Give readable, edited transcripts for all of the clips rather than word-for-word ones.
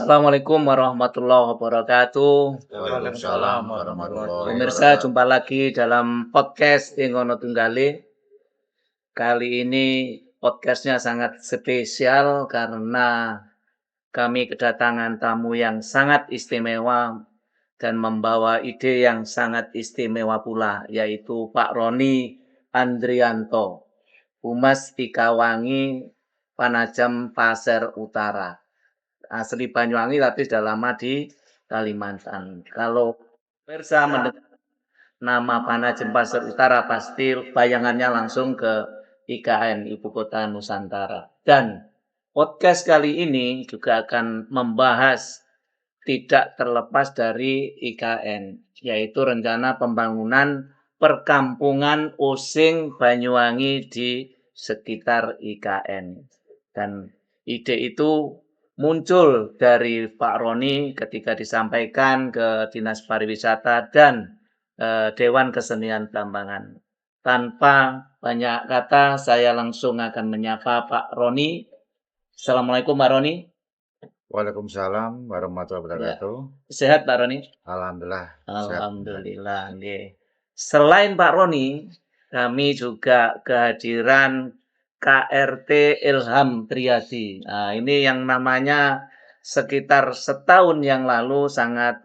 Assalamualaikum warahmatullahi wabarakatuh. Waalaikumsalam warahmatullahi Pemirsa, wabarakatuh. jumpa lagi dalam podcast Ingono Tunggali. Kali ini podcastnya sangat spesial karena kami kedatangan tamu yang sangat istimewa dan membawa ide yang sangat istimewa pula, yaitu Pak Roni Andrianto, Humas Ikawangi Panajam Pasir Utara. Asli Banyuwangi tapi sudah lama di Kalimantan. Kalau pemirsa mendengar nama Panajem Pasir Utara pasti bayangannya langsung ke IKN, Ibu Kota Nusantara. Dan podcast kali ini juga akan membahas tidak terlepas dari IKN, yaitu rencana pembangunan perkampungan Osing Banyuwangi di sekitar IKN. Dan ide itu muncul dari Pak Roni ketika disampaikan ke Dinas Pariwisata dan Dewan Kesenian Blambangan. Tanpa banyak kata, saya langsung akan menyapa Pak Roni. Assalamualaikum Pak Roni. Waalaikumsalam warahmatullahi Ya, wabarakatuh. sehat Pak Roni? Alhamdulillah. Alhamdulillah. Nggih. Selain Pak Roni, kami juga kehadiran KRT Ilham Triadi. Nah, ini yang namanya sekitar setahun yang lalu sangat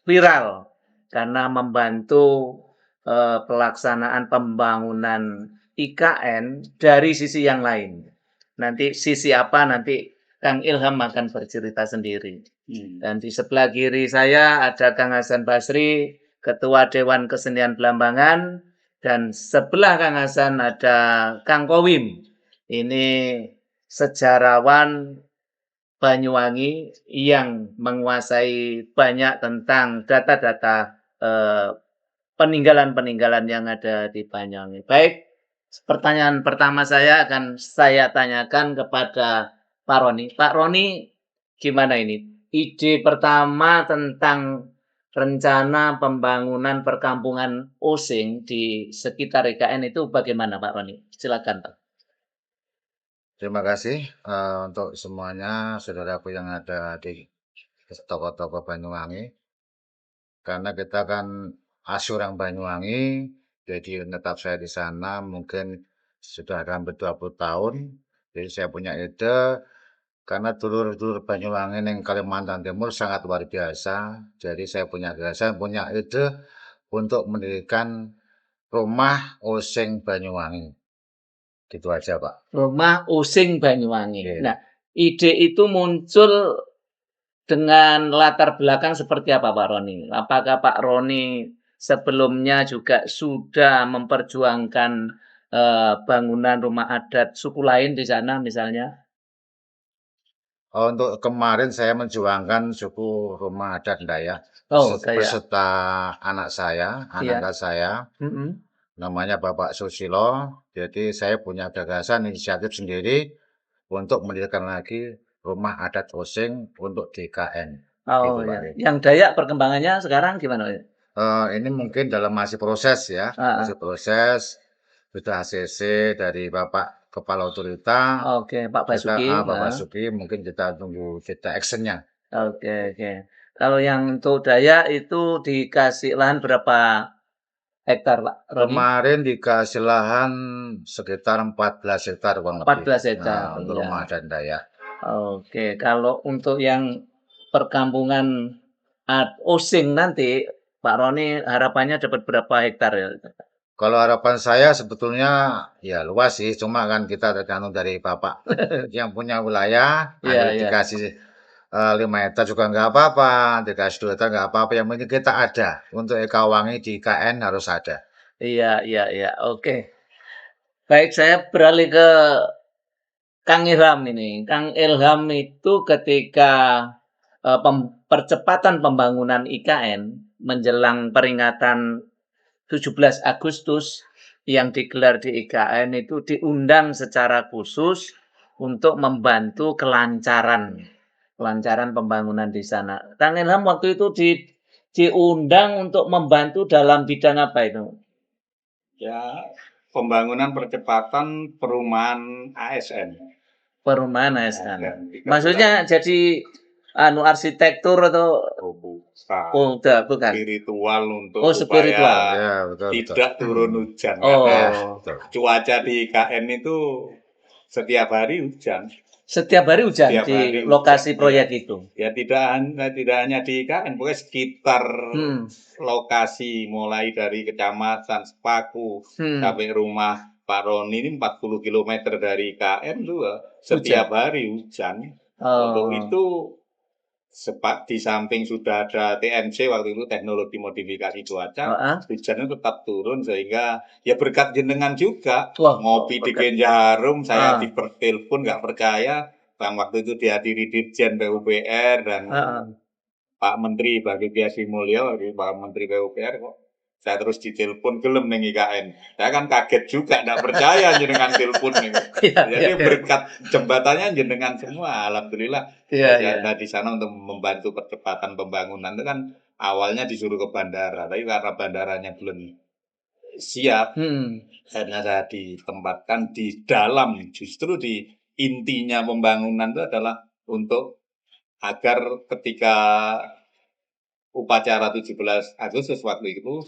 viral karena membantu pelaksanaan pembangunan IKN dari sisi yang lain. Nanti sisi apa nanti Kang Ilham akan bercerita sendiri. Dan di sebelah kiri saya ada Kang Hasan Basri, Ketua Dewan Kesenian Blambangan, dan sebelah Kang Hasan ada Kang Kowim. Ini sejarawan Banyuwangi yang menguasai banyak tentang data-data peninggalan-peninggalan yang ada di Banyuwangi. Baik, pertanyaan pertama saya akan saya tanyakan kepada Pak Roni. Pak Roni, gimana ini? Ide pertama tentang rencana pembangunan perkampungan Osing di sekitar IKN itu bagaimana Pak Roni? Silakan Pak. Terima kasih untuk semuanya saudaraku yang ada di toko-toko Banyuwangi. Karena kita kan asli orang Banyuwangi, jadi menetap saya di sana mungkin sudah hampir 20 tahun. Jadi saya punya ide karena dulur-dulur Banyuwangi yang Kalimantan Timur sangat luar biasa. Jadi saya punya gagasan, punya ide untuk mendirikan rumah Osing Banyuwangi. Gitu aja, Pak. Rumah Osing Banyuwangi. Oke. Nah, ide itu muncul dengan latar belakang seperti apa Pak Roni? Apakah Pak Roni sebelumnya juga sudah memperjuangkan bangunan rumah adat suku lain di sana misalnya? Untuk kemarin saya menjuangkan suku rumah adat Dayak Oh, saya. beserta anak saya, Iya. anak saya, Mm-mm. namanya Bapak Susilo. Jadi saya punya gagasan inisiatif sendiri untuk mendirikan lagi rumah adat Osing untuk DKN. Oh Gitu, Pak. ya. Yang Dayak perkembangannya sekarang gimana? Ini mungkin dalam masih proses ya, Ah, masih proses. Sudah ACC dari Bapak Kepala Otorita. Oke, Pak Kita, Basuki. Pak Basuki, mungkin kita tunggu kita actionnya. Oke. Kalau yang untuk Dayak itu dikasih lahan berapa hektar Pak Roni? Kemarin dikasih lahan sekitar 14 hektar kurang lebih. 14 hektar. Nah, untuk Iya. rumah adat Dayak. Oke, kalau untuk yang perkampungan Osing nanti, Pak Roni harapannya dapat berapa hektar ya? Kalau harapan saya sebetulnya ya luas sih, cuma kan kita tergantung dari Bapak yang punya wilayah. Iya, iya. Dikasih 5 hektar juga nggak apa-apa, dikasih 2 hektar nggak apa-apa. Yang penting kita ada. Untuk Ekawangi di KN harus ada. Iya. Oke. Baik, saya beralih ke Kang Ilham ini. Kang Ilham itu ketika percepatan pembangunan IKN menjelang peringatan 17 Agustus yang digelar di IKN itu diundang secara khusus untuk membantu kelancaran pembangunan di sana. Kang Ilham waktu itu diundang untuk membantu dalam bidang apa itu? Ya, pembangunan percepatan perumahan ASN. Perumahan ASN. Maksudnya jadi arsitektur atau bukan? Spiritual untuk Oh, spiritual. supaya Ya, betul. tidak turun hujan. Oh. Karena Betul. cuaca di IKN itu setiap hari hujan. Setiap hari hujan Setiap di hari hujan, lokasi ya. proyek itu. Ya tidak hanya di IKN, pokoknya sekitar lokasi mulai dari kecamatan Sepaku sampai rumah Pak Roni ini 40 km dari IKN juga setiap hari hujan. Untuk itu di samping sudah ada TMC waktu itu teknologi modifikasi cuaca, hujannya tetap turun sehingga ya berkat jenengan juga. Ngopi di Genjarum, saya dipertelepon nggak percaya, bang waktu itu dihadiri Dirjen PUPR dan Pak Menteri Basuki Hadimulyo, Pak Menteri PUPR kok. Saya terus ditelepon gelem ning IKN. Saya kan kaget juga, nggak percaya jenengan telepon nih. Jadi berkat jembatannya jenengan semua, alhamdulillah. Saya di sana untuk membantu percepatan pembangunan itu kan awalnya disuruh ke bandara, tapi karena bandaranya belum siap, akhirnya saya ditempatkan di dalam, justru di intinya pembangunan itu adalah untuk agar ketika upacara 17 Agustus waktu itu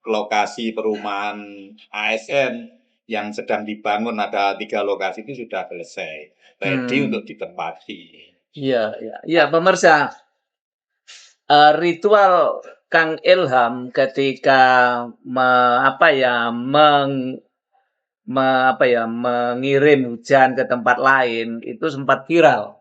lokasi perumahan ASN yang sedang dibangun, ada 3 lokasi itu sudah selesai, ready untuk ditempati. Iya, pemirsa. Ritual Kang Ilham ketika mengirim hujan ke tempat lain itu sempat viral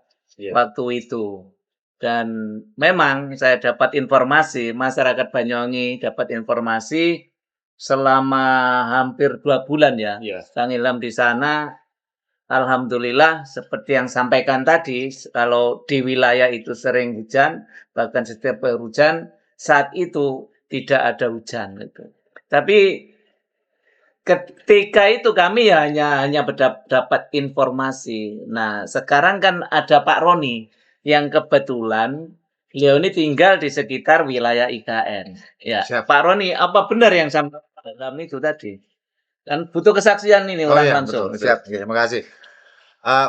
waktu itu. Dan memang saya dapat informasi, masyarakat Banyuwangi dapat informasi selama hampir 2 bulan ya. Kang Ilham di sana, alhamdulillah seperti yang sampaikan tadi, kalau di wilayah itu sering hujan, bahkan setiap hujan, saat itu tidak ada hujan gitu. Tapi ketika itu kami hanya dapat informasi. Nah, sekarang kan ada Pak Roni yang kebetulan beliau ini tinggal di sekitar wilayah IKN. Ya, Siap. Pak Roni, apa benar yang sampaikan itu tadi? Kan butuh kesaksian ini orang langsung. Betul. Siap. Terima kasih.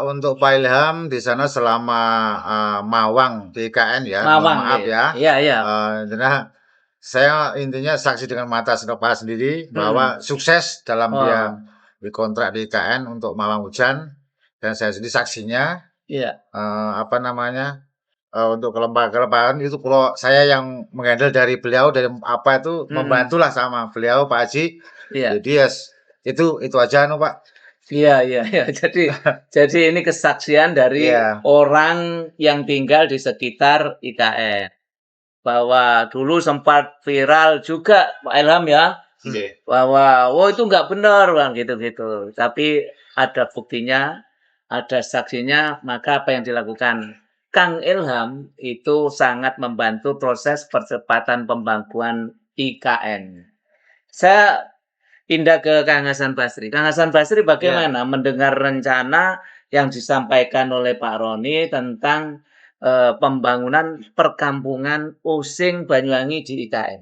Untuk Pak Ilham di sana selama mawang di IKN ya, Mawang, maaf ya. Iya. Karena saya intinya saksi dengan mata senopal sendiri bahwa sukses dalam dia dikontrak di IKN untuk mawang hujan, dan saya sendiri saksinya. Iya. Untuk kelembagaan itu kalau saya yang menghandle dari beliau, dari apa itu membantulah sama beliau Pak Haji. Iya. Jadi itu aja Pak. Iya. Jadi ini kesaksian dari orang yang tinggal di sekitar IKN. Bahwa dulu sempat viral juga Pak Ilham ya. Bahwa itu nggak benar kan gitu. Tapi ada buktinya, ada saksinya, maka apa yang dilakukan Kang Ilham itu sangat membantu proses percepatan pembangunan IKN. Saya pindah ke Kang Hasan Basri. Kang Hasan Basri bagaimana mendengar rencana yang disampaikan oleh Pak Roni tentang pembangunan perkampungan Using Banyuwangi di IKN?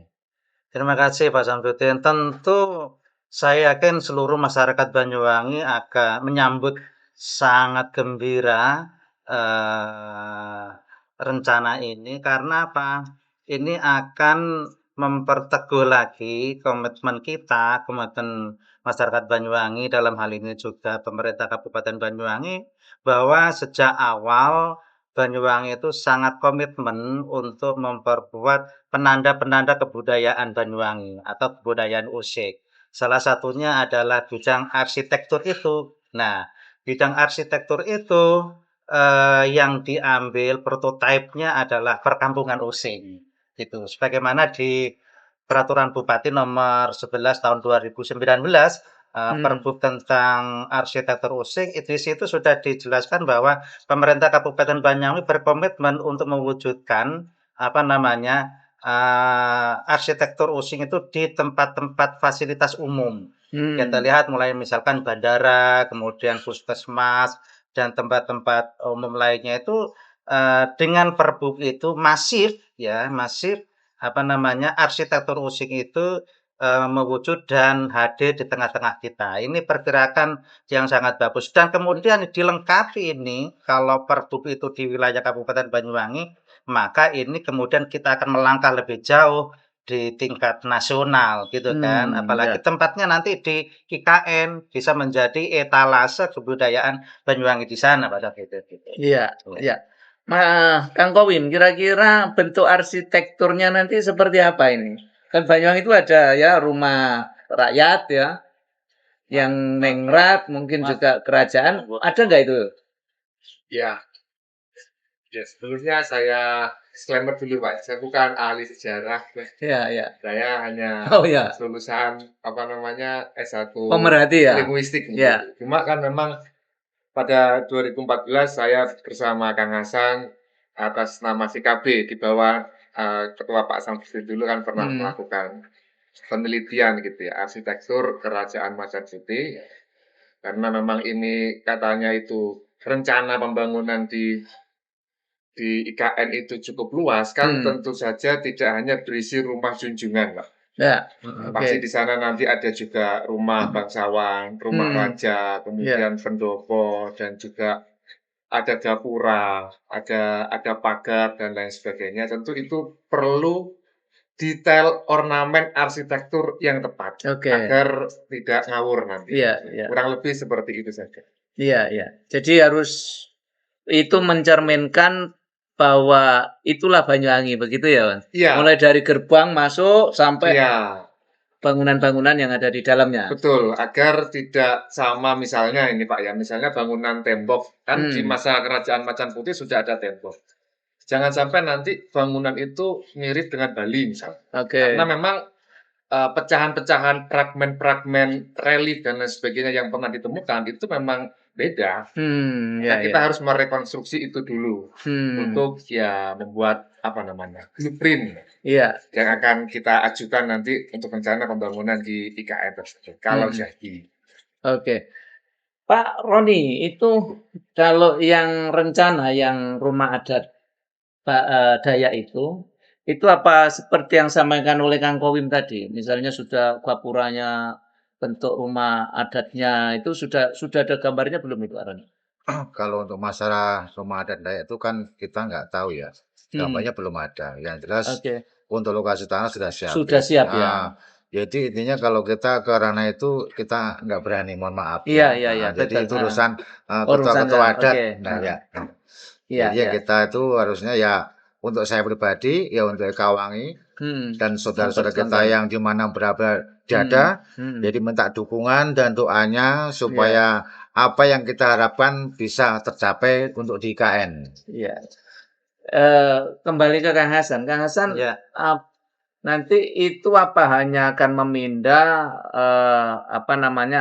Terima kasih Pak Samsudin. Tentu saya yakin seluruh masyarakat Banyuwangi akan menyambut sangat gembira rencana ini, karena apa? Ini akan memperteguh lagi komitmen kita, komitmen masyarakat Banyuwangi, dalam hal ini juga pemerintah Kabupaten Banyuwangi, bahwa sejak awal Banyuwangi itu sangat komitmen untuk memperkuat penanda-penanda kebudayaan Banyuwangi atau kebudayaan Using. Salah satunya adalah bidang arsitektur itu. Nah, bidang arsitektur itu yang diambil prototipenya adalah perkampungan Using. Gitu. Sebagaimana di Peraturan Bupati nomor 11 tahun 2019, Perbup tentang arsitektur Using, di situ sudah dijelaskan bahwa pemerintah Kabupaten Banyuwangi berkomitmen untuk mewujudkan arsitektur Using itu di tempat-tempat fasilitas umum. Kita lihat mulai misalkan bandara, kemudian puskesmas, dan tempat-tempat umum lainnya itu dengan Perbup itu masif arsitektur Using itu mewujud dan hadir di tengah-tengah kita. Ini pergerakan yang sangat bagus dan kemudian dilengkapi ini kalau Perbup itu di wilayah Kabupaten Banyuwangi, maka ini kemudian kita akan melangkah lebih jauh di tingkat nasional gitu kan. Apalagi Ya. tempatnya nanti di IKN bisa menjadi etalase kebudayaan Banyuwangi di sana pada gitu. Iya, iya. Kang Kowim, kira-kira bentuk arsitekturnya nanti seperti apa ini? Kan Banyuwangi itu ada ya rumah rakyat ya, yang nengrat, mungkin juga kerajaan. Ada nggak itu? Ya, sebelumnya saya disclaimer dulu Pak, saya bukan ahli sejarah, Ya, ya. saya hanya Oh ya, lulusan S1 pemerhati ya. linguistik. Ya. Cuma kan memang pada 2014 saya bersama Kang Hasan atas nama CKB di bawah Ketua Pak Samsudin dulu kan pernah melakukan penelitian gitu ya, arsitektur Kerajaan Macan Putih. Karena memang ini katanya itu rencana pembangunan di IKN itu cukup luas kan, tentu saja tidak hanya berisi rumah junjungan, Pak. Ya. Pasti di sana nanti ada juga rumah bangsawan, rumah raja, kemudian pendopo, dan juga ada gapura, ada pagar dan lain sebagainya. Tentu itu perlu detail ornamen arsitektur yang tepat agar tidak ngawur nanti. Kurang lebih seperti itu saja. Iya, iya. Jadi harus itu mencerminkan bahwa itulah Banyuwangi, begitu ya, Mas? Iya. Mulai dari gerbang masuk sampai Iya. bangunan-bangunan yang ada di dalamnya. Betul, agar tidak sama misalnya ini Pak ya, misalnya bangunan tembok, kan di masa Kerajaan Macan Putih sudah ada tembok. Jangan sampai nanti bangunan itu mirip dengan Bali misalnya. Karena memang pecahan-pecahan, fragmen-fragmen relief dan lain sebagainya yang pernah ditemukan itu memang beda. Kita harus merekonstruksi itu dulu untuk ya membuat blueprint yang akan kita ajukan nanti untuk rencana pembangunan di IKN tersebut. Kalau jadi. Oke. Pak Roni, itu kalau yang rencana yang rumah adat Dayak itu apa seperti yang disampaikan oleh Kang Kowim tadi? Misalnya sudah gapuranya, bentuk rumah adatnya itu sudah ada gambarnya belum itu, Pak Roni? Kalau untuk masalah rumah adat Dayak itu kan kita nggak tahu ya, gambarnya belum ada. Yang jelas untuk lokasi tanah sudah siap. Sudah siap ya. Jadi intinya kalau kita ke ranah itu kita nggak berani, mohon maaf. Iya. Jadi itu urusan ketua-ketua adat. Jadi Iya. kita itu harusnya ya untuk saya pribadi ya untuk Kawangi dan saudara-saudara kita yang di mana berada jadi minta dukungan dan doanya supaya apa yang kita harapkan bisa tercapai untuk di IKN. Iya. Kembali ke Kang Hasan. Kang Hasan, nanti itu apa hanya akan memindah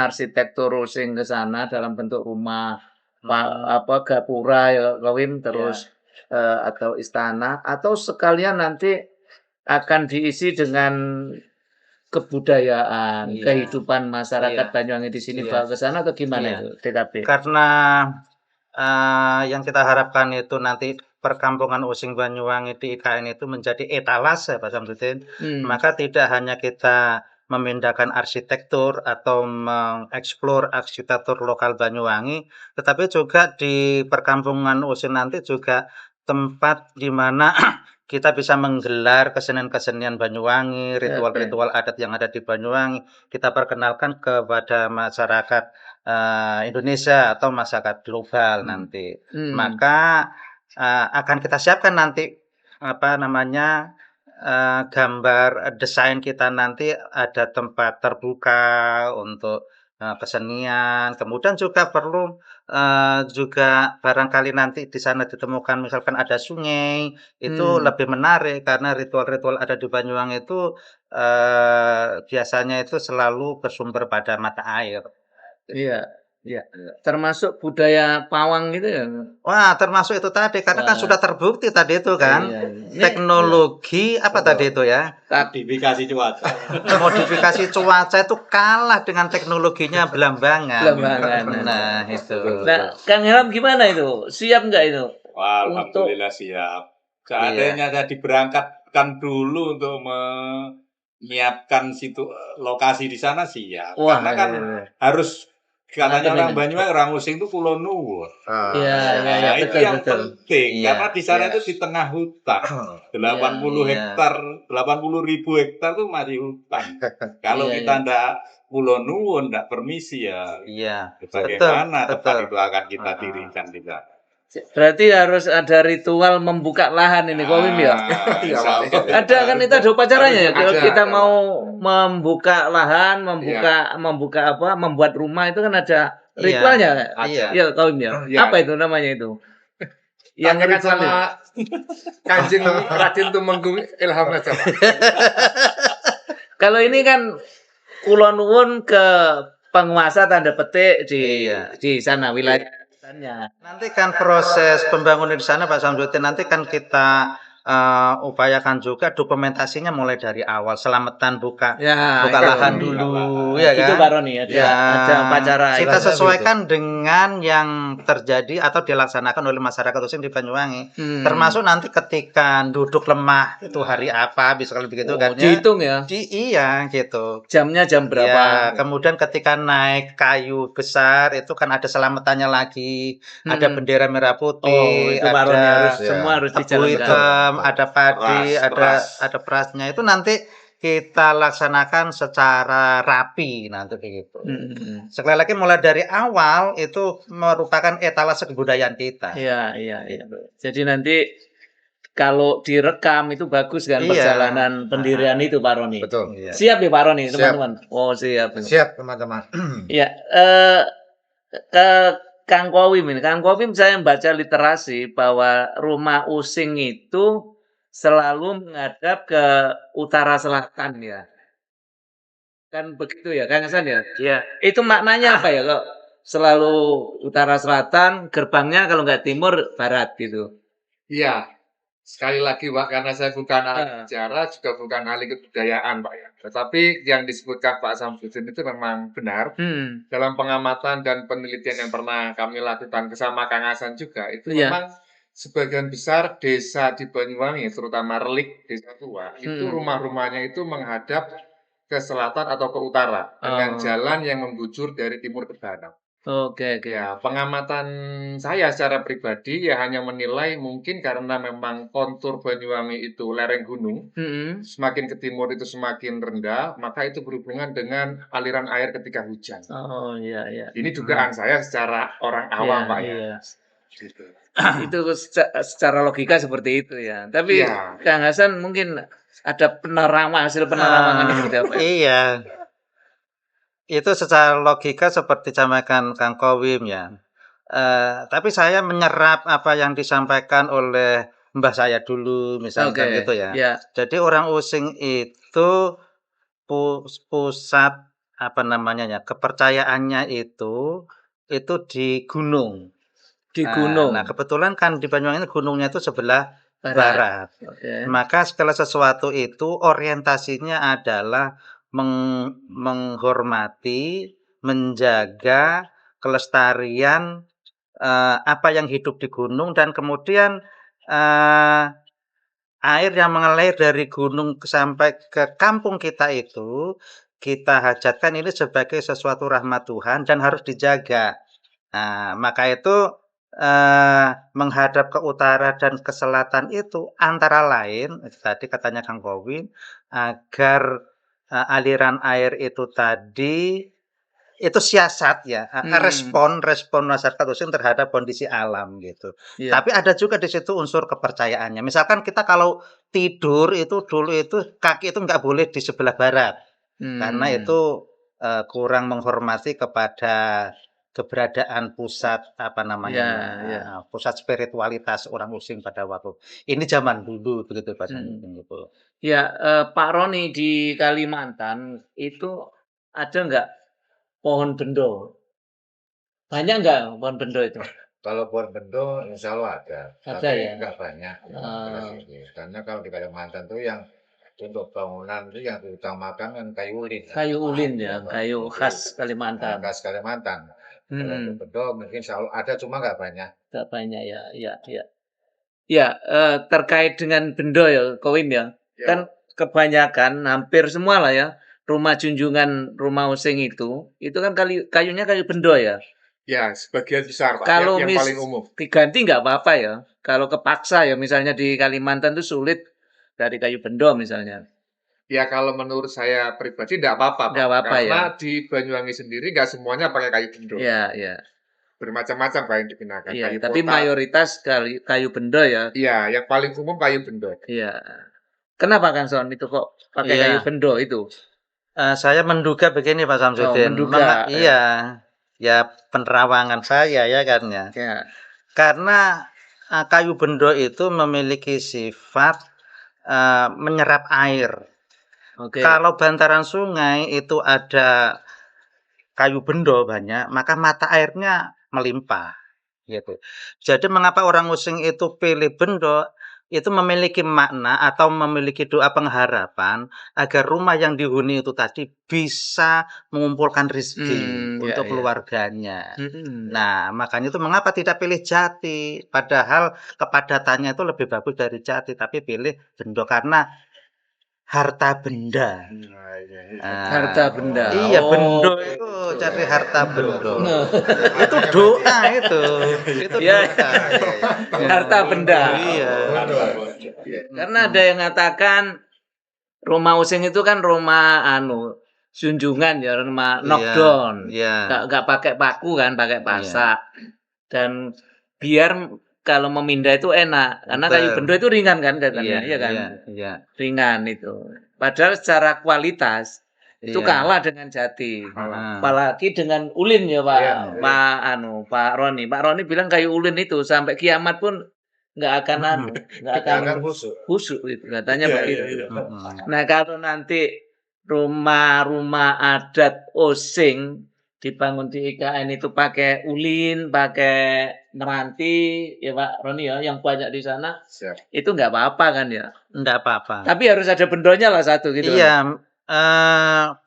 arsitektur rusing ke sana dalam bentuk rumah gapura ya Kowim terus atau istana, atau sekalian nanti akan diisi dengan kebudayaan, kehidupan masyarakat Banyuwangi di sini bawa ke sana atau gimana itu TKP? Karena yang kita harapkan itu nanti perkampungan Using Banyuwangi di IKN itu menjadi etalase Pak Samsudin, maka tidak hanya kita memindahkan arsitektur atau mengeksplor arsitektur lokal Banyuwangi, tetapi juga di perkampungan Using nanti juga tempat di mana kita bisa menggelar kesenian-kesenian Banyuwangi, ritual-ritual adat yang ada di Banyuwangi, kita perkenalkan kepada masyarakat Indonesia atau masyarakat global nanti. Maka akan kita siapkan nanti gambar desain kita nanti ada tempat terbuka untuk kesenian. Kemudian juga perlu juga barangkali nanti di sana ditemukan misalkan ada sungai, itu lebih menarik karena ritual-ritual ada di Banyuwangi itu biasanya itu selalu bersumber pada mata air. Iya. Termasuk budaya pawang gitu ya? Wah, termasuk itu tadi karena kan sudah terbukti tadi itu kan. Teknologi tadi itu ya? Modifikasi cuaca. Modifikasi cuaca itu kalah dengan teknologinya Belambangan. Nah, itu. Nah, Kang Ilham gimana itu? Siap nggak itu? Wah, alhamdulillah siap. Seandainya tadi berangkatkan dulu untuk menyiapkan lokasi di sana siap. Wah, Karena kan harus katanya Mantap orang ini. Banyuwangi, orang Using itu Kulo Nuwun. Iya, Nah, iya, itu betul, yang betul. penting Iya, karena di sana iya. itu di tengah hutan. 80 iya. hektar, 80.000 hektar itu masih hutan. Kalau Iya, kita iya. ndak Kulo Nuwun, ndak permisi ya, Iya, bagaimana betul, tempat betul. itu akan kita Heeh. dirikan di sana. Berarti harus ada ritual membuka lahan ini, Ko Wim ya? Iya, Insya Pak. Allah. Ada kan itu ada upacaranya ya. Kalau Ada, kita ada, mau membuka lahan, Iya. membuka apa, membuat rumah itu kan ada Iya, ritualnya. iya. Iya, Ko Wim ya. Iya. Apa itu namanya itu? Yang Tanyakan ritual sama itu. Kanjeng Raden Tumenggung Ilham aja, Pak. Kalau ini kan Kulon Nuwun ke penguasa tanda petik Iya. di sana wilayah sana. Nanti kan proses pembangunan di sana Pak Samsudin, nanti kan kita upayakan juga dokumentasinya mulai dari awal, selamatan buka Ya, buka itu. lahan dulu, ya Gitu kan? Pak Roni, ada upacara Kita itu. sesuaikan dengan yang terjadi atau dilaksanakan oleh masyarakat Using di Banyuwangi. Termasuk nanti ketika duduk lemah itu hari apa, bisa kalau begitu kan ya. Dihitung ya. Iya gitu. Jamnya jam berapa? Ya, kemudian ketika naik kayu besar itu kan ada selamatannya lagi, ada bendera merah putih, itu Pak Roni harus Ya. semua harus tebu dijalankan. hitam, ada padi, Peras. ada perasnya. Itu nanti kita laksanakan secara rapi nanti begitu. Sekali lagi mulai dari awal itu merupakan etalase kebudayaan kita. Iya. Jadi nanti kalau direkam itu bagus kan Iya. perjalanan pendirian itu Pak Roni. Betul. Iya. Siap ya Pak Roni, Siap. teman-teman. Oh, siap. Siap, teman-teman. Ya, ke Kang Kowim ini. Kang Kowim saya baca literasi bahwa rumah Using itu selalu menghadap ke utara selatan ya. Kan begitu ya, Kang Hasan ya? Iya. Itu maknanya apa ya kok selalu utara selatan, gerbangnya kalau nggak timur barat gitu. Iya. Sekali lagi, Pak, karena saya bukan ahli sejarah, juga bukan ahli kebudayaan, Pak ya. Tetapi yang disebutkan Pak Samsudin itu memang benar. Dalam pengamatan dan penelitian yang pernah kami lakukan bersama Kang Hasan juga, itu memang sebagian besar desa di Banyuwangi, terutama relik desa tua, itu rumah-rumahnya itu menghadap ke selatan atau ke utara dengan jalan yang membujur dari timur ke barat. Oke. Ya, pengamatan saya secara pribadi ya hanya menilai mungkin karena memang kontur Banyuwangi itu lereng gunung, semakin ke timur itu semakin rendah, maka itu berhubungan dengan aliran air ketika hujan. Oh iya. Ini dugaan saya secara orang awam, Pak ya. Iya. Gitu. Itu secara logika seperti itu ya. Tapi Iya. Kang Hasan mungkin ada hasil penerawangan seperti apa? Iya. Itu secara logika seperti disampaikan Kang Kowim ya. Tapi saya menyerap apa yang disampaikan oleh mbah saya dulu misalkan gitu ya. Iya. Jadi orang Using itu pusat apa namanya ya, kepercayaannya itu di gunung. Di gunung. Nah, kebetulan kan di Banyuwangi gunungnya itu sebelah barat. Oke. Maka segala sesuatu itu orientasinya adalah menghormati, menjaga kelestarian apa yang hidup di gunung dan kemudian air yang mengalir dari gunung sampai ke kampung kita itu kita hajatkan ini sebagai sesuatu rahmat Tuhan dan harus dijaga. Nah, maka itu menghadap ke utara dan ke selatan itu antara lain tadi katanya Kang Kowin agar aliran air itu tadi itu siasat ya, respon masyarakat Using terhadap kondisi alam gitu. Iya. Tapi ada juga di situ unsur kepercayaannya. Misalkan kita kalau tidur itu dulu itu kaki itu nggak boleh di sebelah barat karena itu kurang menghormati kepada keberadaan pusat apa namanya pusat spiritualitas orang Using pada waktu ini zaman dulu begitu Pak gitu. Ya, Pak Roni di Kalimantan itu ada nggak pohon bendo? Banyak nggak pohon bendo itu? Kalau pohon bendo, insya Allah ada. Ada tapi ya? nggak banyak. Karena kalau di Kalimantan tuh yang untuk bangunan itu yang diutamakan kan kayu ulin. Kayu ulin ya, kayu khas Kalimantan. Khas Kalimantan. Kalau untuk bendo mungkin insya Allah ada, cuma nggak banyak. Nggak banyak ya. Ya, terkait dengan bendo ya, Kowim ya. Kan kebanyakan hampir semua lah ya rumah junjungan rumah osing itu kan kayunya kayu bendo ya. Ya, sebagian besar Pak, Kalau yang paling umum. diganti nggak apa-apa ya. Kalau kepaksa ya misalnya di Kalimantan itu sulit dari kayu bendo misalnya. Ya kalau menurut saya pribadi nggak apa-apa, Pak. Nggak apa-apa ya. Karena di Banyuwangi sendiri nggak semuanya pakai kayu bendo. Iya, iya. Bermacam-macam Pak yang digunakan. Iya, Kayu tapi pota. mayoritas kayu bendo ya. Iya, yang paling umum kayu bendo. Iya. Kenapa Kang Son itu kok pakai Iya. kayu bendo itu? Saya menduga begini Pak Samsudin. menduga, Iya, ya penerawangan saya ya kan ya. Ya. Karena kayu bendo itu memiliki sifat menyerap air. Oke. Kalau bantaran sungai itu ada kayu bendo banyak, maka mata airnya melimpah. Gitu. Jadi mengapa orang Osing itu pilih bendo? Itu memiliki makna atau memiliki doa pengharapan agar rumah yang dihuni itu tadi bisa mengumpulkan rezeki untuk keluarganya. Nah, makanya itu mengapa tidak pilih jati? Padahal kepadatannya itu lebih bagus dari jati, tapi pilih bendo karena harta benda. Harta benda. Iya, bendo itu cari harta bendo. Itu doa itu. Itu Ya. doa. Harta benda. Iya. Karena ada yang mengatakan rumah osing itu kan rumah junjungan ya, rumah knockdown. Iya. Nggak pakai paku kan, pakai pasak. Dan biar kalau memindah itu enak karena kayu bendo itu ringan kan katanya, iya kan? Iya. Ringan itu. Padahal secara kualitas itu kalah dengan jati. Apalagi dengan ulin ya Pak. Iya. Pak Roni. Pak Roni bilang kayu ulin itu sampai kiamat pun nggak akan busuk itu katanya begitu. Nah, kalau nanti rumah-rumah adat osing dibangun di IKN itu pakai ulin, pakai neranti, ya Pak Roni ya, yang banyak di sana, itu nggak apa-apa kan ya? Nggak apa-apa. Tapi harus ada bendonya lah satu gitu. Iya,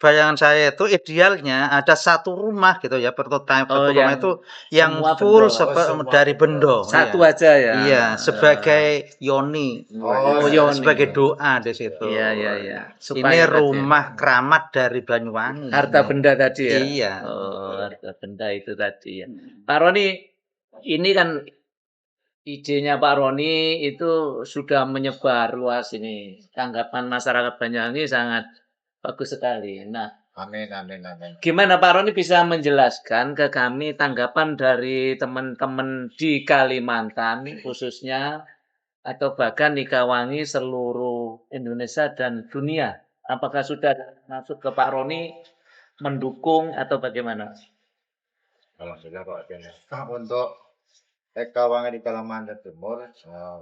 bayangan saya itu idealnya ada satu rumah gitu ya, prototipe satu rumah itu yang semua full bendo. dari bendo. Satu Iya. aja ya. Iya, sebagai yoni. yoni. Sebagai doa di situ. Iya. Ini rumah keramat dari Banyuwangi. Harta benda tadi ya. Iya. Oh, harta benda itu tadi ya. Pak Roni, ini kan idenya Pak Roni itu sudah menyebar luas ini. Tanggapan masyarakat Banyuwangi sangat bagus sekali. Nah, Amin. gimana Pak Roni bisa menjelaskan ke kami tanggapan dari teman-teman di Kalimantan khususnya atau bahkan di Kawangi seluruh Indonesia dan dunia? Apakah sudah masuk ke Pak Roni mendukung atau bagaimana? Alhamdulillah Pak. Untuk Kawangi di Kalimantan Timur,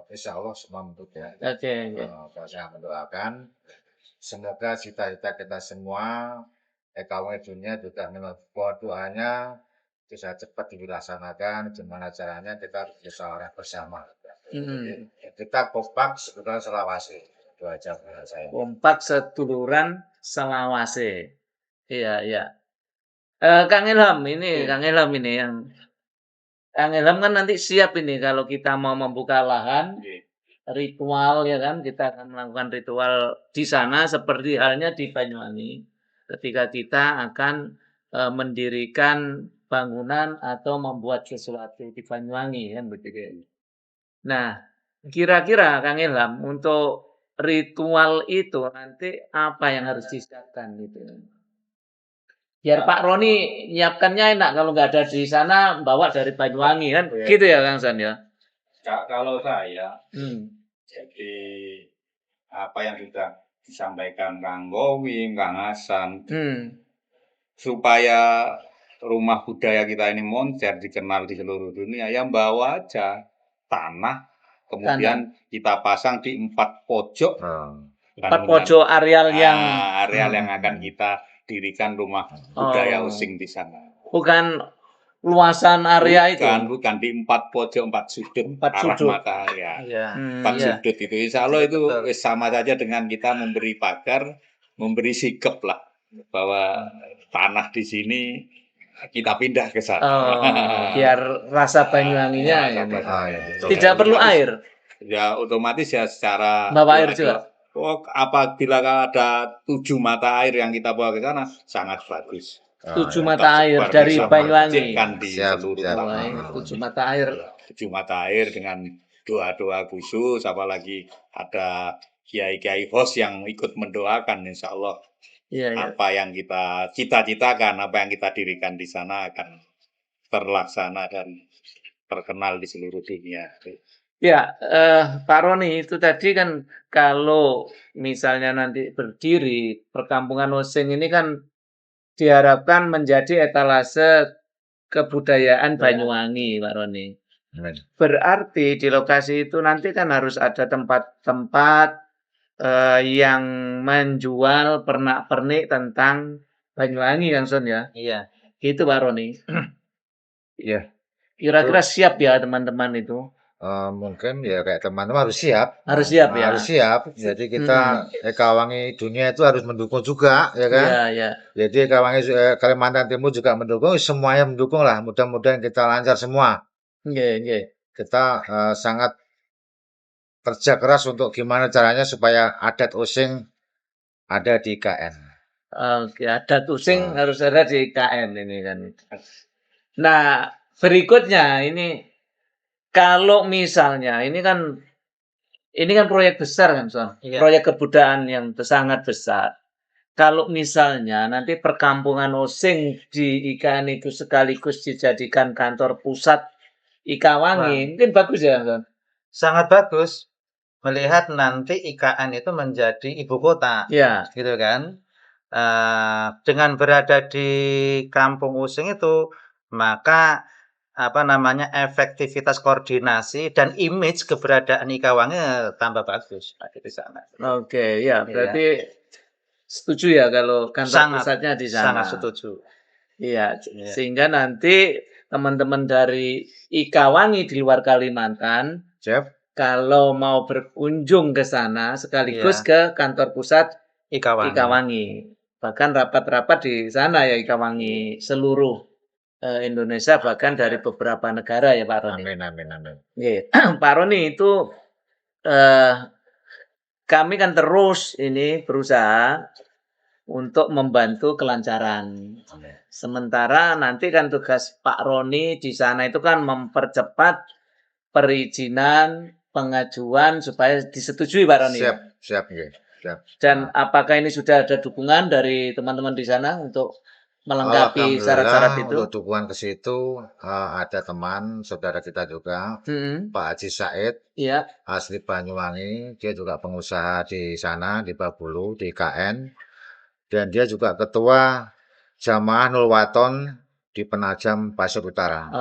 insya Allah semua mendukung ya. Oke. Saya mendoakan semoga cita-cita kita semua Kawangi dunia juga membuat doanya bisa cepat dilaksanakan. Gimana caranya kita harus musyawarah bersama. Kita kompak seduluran Selawase. Itu aja menurut saya. Kompak seduluran Selawase. Iya. Kang Ilham ini yang Kang Ilham kan nanti siap ini kalau kita mau membuka lahan ritual ya kan, kita akan melakukan ritual di sana seperti halnya di Banyuwangi ketika kita akan mendirikan bangunan atau membuat sesuatu di Banyuwangi kan begitu. Nah, kira-kira Kang Ilham untuk ritual itu nanti apa yang harus disiapkan gitu? Biar Pak Roni nyiapkannya enak kalau nggak ada di sana bawa dari Banyuwangi kan, gitu ya Kang San ya. Kalau saya, jadi apa yang sudah disampaikan Kang Gowim, Kang Hasan, supaya rumah budaya kita ini moncer dikenal di seluruh dunia, yang bawa aja tanah, kemudian kita pasang di 4 pojok. 4 pojok areal yang akan kita dirikan rumah budaya Osing di sana. Bukan luasan area itu. Bukan di 4 pojok, 4 sudut, 4 arah sudut. mata ya. 4 Iya. sudut itu. Insya Allah itu sama saja dengan kita memberi pagar, memberi sikap lah bahwa tanah di sini kita pindah ke sana. Biar rasa Banyuwanginya Ya, Tidak perlu air. Ya otomatis ya secara Bawa air juga. apabila ada 7 mata air yang kita bawa ke sana, sangat bagus. 7 ya. mata air Tersebar dari bisa Banyuwangi. memercikkan di Siap, seluruh siap. tanah. Oh, 7 mata air. 7 mata air dengan doa-doa khusus, apalagi ada kiai-kiai host yang ikut mendoakan, insya Allah Iya, iya. apa yang kita cita-citakan, apa yang kita dirikan di sana akan terlaksana dan terkenal di seluruh dunia. Ya, Pak Roni itu tadi kan kalau misalnya nanti berdiri perkampungan Osing ini kan diharapkan menjadi etalase kebudayaan Banyuwangi, Pak Roni. Amin. Berarti di lokasi itu nanti kan harus ada tempat-tempat yang menjual pernak-pernik tentang Banyuwangi kan Son ya. Iya. Gitu Pak Roni. Iya. Kira-kira siap ya teman-teman itu? Mungkin ya kayak teman-teman harus siap. Harus siap ya. Harus siap. Jadi kita Ekawangi dunia itu harus mendukung juga, ya kan? Iya, iya. Jadi Ekawangi Kalimantan Timur juga mendukung, semuanya mendukung lah. Mudah-mudahan kita lancar semua. Nggih, nggih. Kita sangat kerja keras untuk gimana caranya supaya adat Osing ada di KN. Oke, adat Osing harus ada di KN ini kan. Nah, berikutnya ini kalau misalnya ini kan proyek besar kan, Son? Iya. Proyek kebudayaan yang sangat besar. Kalau misalnya nanti perkampungan Osing di IKN itu sekaligus dijadikan kantor pusat Ikawangi, mungkin bagus ya, Son? Sangat bagus melihat nanti IKN itu menjadi ibu kota, Ya. gitu kan. Dengan berada di Kampung Using itu, maka efektivitas koordinasi dan image keberadaan Ikawangi tambah bagus di sana. Oke, ya berarti setuju ya kalau kantor pusatnya di sana. Sangat setuju. Iya, sehingga nanti teman-teman dari Ikawangi di luar Kalimantan, Siap. kalau mau berkunjung ke sana sekaligus ke kantor pusat Ikawangi. Bahkan rapat-rapat di sana ya Ikawangi seluruh Indonesia, bahkan dari beberapa negara ya Pak Roni. Amin, amin, amin. Pak Roni itu kami kan terus ini berusaha untuk membantu kelancaran. Sementara nanti kan tugas Pak Roni di sana itu kan mempercepat perizinan pengajuan supaya disetujui Pak Roni. Siap, siap, siap. Dan apakah ini sudah ada dukungan dari teman-teman di sana untuk melengkapi syarat-syarat itu? Untuk dukungan ke situ ada teman saudara kita juga, Pak Haji Said, asli Banyuwangi, dia juga pengusaha di sana di Babulu di KN, dan dia juga ketua Jamaah Nulwaton di Penajam Pasir Utara.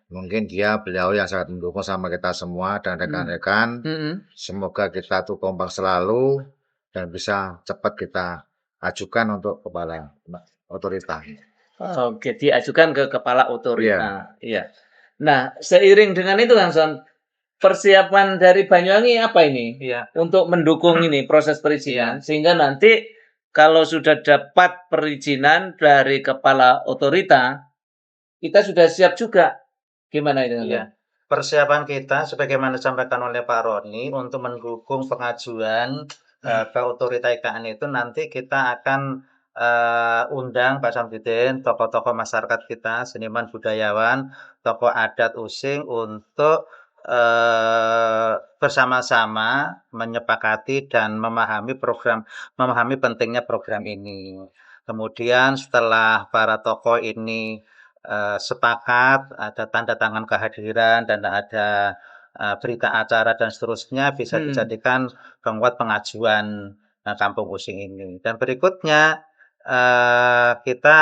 Mungkin beliau yang sangat mendukung sama kita semua dan rekan-rekan. Semoga kita tuh kompak selalu dan bisa cepat kita ajukan untuk kepala otorita. Oke, diajukan ke kepala otorita. Iya. Nah, seiring dengan itu Kang Son, persiapan dari Banyuwangi apa ini? Untuk mendukung ini proses perizinan sehingga nanti kalau sudah dapat perizinan dari kepala otorita, kita sudah siap juga. Gimana itu? Persiapan kita sebagaimana disampaikan oleh Pak Roni untuk mendukung pengajuan ke otorita IKN itu nanti kita akan undang Pak Samsudin, tokoh-tokoh masyarakat kita, seniman budayawan, tokoh adat Using untuk bersama-sama menyepakati dan memahami pentingnya program ini. Kemudian setelah para tokoh ini sepakat, ada tanda tangan kehadiran dan ada berita acara dan seterusnya, bisa dijadikan penguat pengajuan Kampung Using ini. Dan berikutnya kita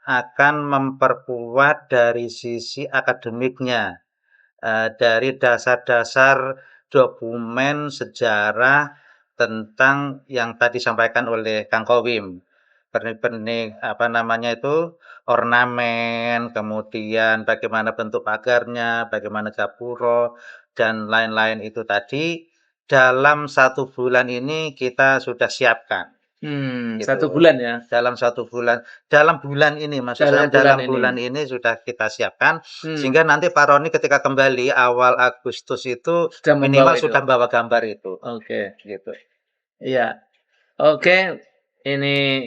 akan memperkuat dari sisi akademiknya, dari dasar-dasar dokumen sejarah tentang yang tadi disampaikan oleh Kang Kowim, pernik-pernik ornamen, kemudian bagaimana bentuk pagarnya, bagaimana gapuro dan lain-lain itu tadi dalam 1 bulan ini kita sudah siapkan. 1 bulan ya? Dalam 1 bulan. Dalam bulan ini, maksud saya dalam bulan ini sudah kita siapkan, sehingga nanti Pak Roni ketika kembali awal Agustus itu minimal sudah bawa gambar itu. Oke. Gitu. Iya. Oke, ini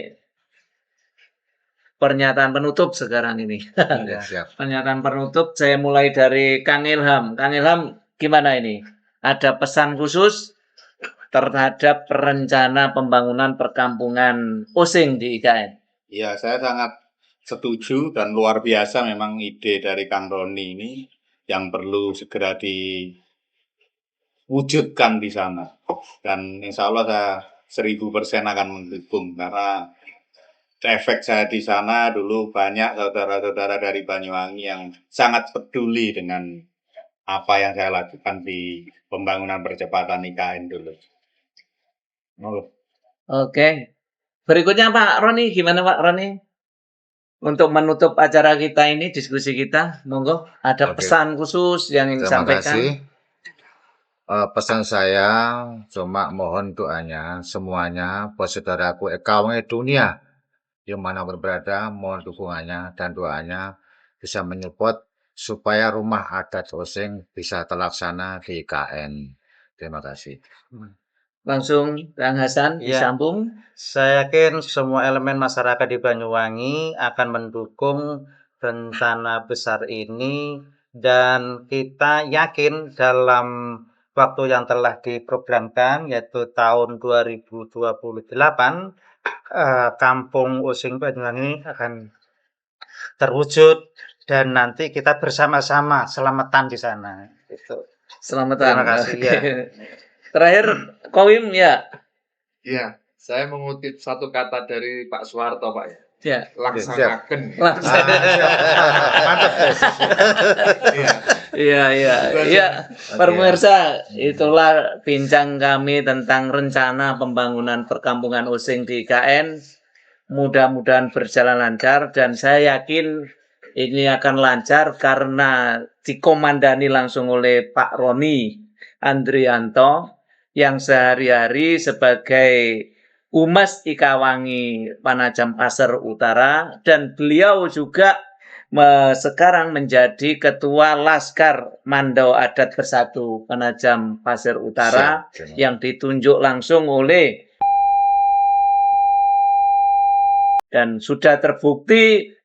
pernyataan penutup sekarang ini. Ya, siap. Pernyataan penutup saya mulai dari Kang Ilham. Kang Ilham, gimana ini? Ada pesan khusus terhadap rencana pembangunan perkampungan Osing di IKN? Ya, saya sangat setuju dan luar biasa memang ide dari Kang Roni ini yang perlu segera diwujudkan di sana. Dan insya Allah saya 1000% akan mendukung karena efek saya di sana dulu banyak saudara-saudara dari Banyuwangi yang sangat peduli dengan apa yang saya lakukan di pembangunan percepatan IKN dulu. Oke. Berikutnya Pak Roni, gimana Pak Roni? Untuk menutup acara kita ini, diskusi kita, monggo ada Oke. pesan khusus yang ingin Terima disampaikan. kasih. Pesan saya cuma mohon doanya semuanya buat saudaraku kaum dunia yang manapun berada, mohon dukungannya dan doanya bisa menyupport supaya rumah adat Osing bisa terlaksana di IKN. Terima kasih. Langsung Kang Hasan Ya. disambung. Saya yakin semua elemen masyarakat di Banyuwangi akan mendukung rencana besar ini dan kita yakin dalam waktu yang telah diprogramkan yaitu tahun 2028 Kampung Osing Banyuwangi akan terwujud dan nanti kita bersama-sama selamatan di sana. Itu. Selamatan. Terima kasih, Oke. ya. Terakhir Koim ya. Iya, saya mengutip satu kata dari Pak Soeharto, Pak ya. Ya. Laksanakan. Mantap, guys. Iya. Iya, iya, iya. Pemirsa, itulah bincang kami tentang rencana pembangunan perkampungan Osing di IKN. Mudah-mudahan berjalan lancar dan saya yakin ini akan lancar karena dikomandani langsung oleh Pak Roni Andrianto yang sehari-hari sebagai Humas Ikawangi Panajam Pasir Utara dan beliau juga sekarang menjadi Ketua Laskar Mandau Adat Bersatu Panajam Pasir Utara yang ditunjuk langsung oleh dan sudah terbukti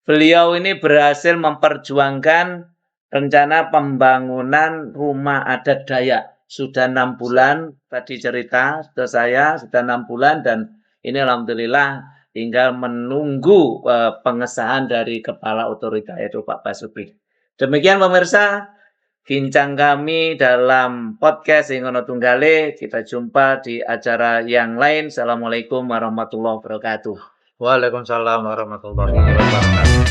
beliau ini berhasil memperjuangkan rencana pembangunan rumah adat Dayak. Sudah 6 bulan, tadi cerita ke saya, sudah 6 bulan dan ini alhamdulillah tinggal menunggu pengesahan dari Kepala Otorita yaitu Pak Basuki. Demikian pemirsa, bincang kami dalam podcast Ingono Tunggale. Kita jumpa di acara yang lain. Assalamualaikum warahmatullahi wabarakatuh. Waalaikumsalam warahmatullahi wabarakatuh.